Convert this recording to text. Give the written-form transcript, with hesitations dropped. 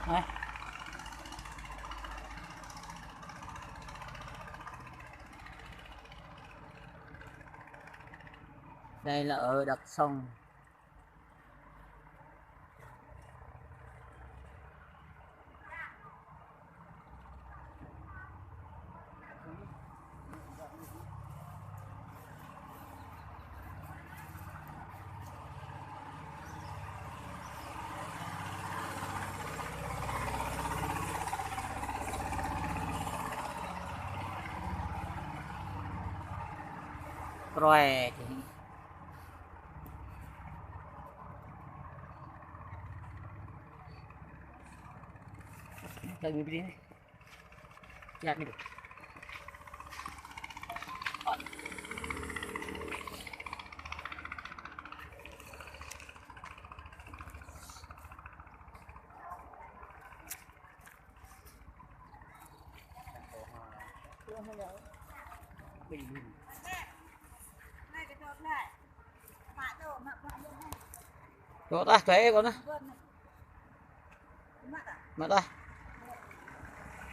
Đấy. Đây là ở Đắk Sông. Rồi lagi begini lihat nih Rồi ta thuế con đó. Mất à?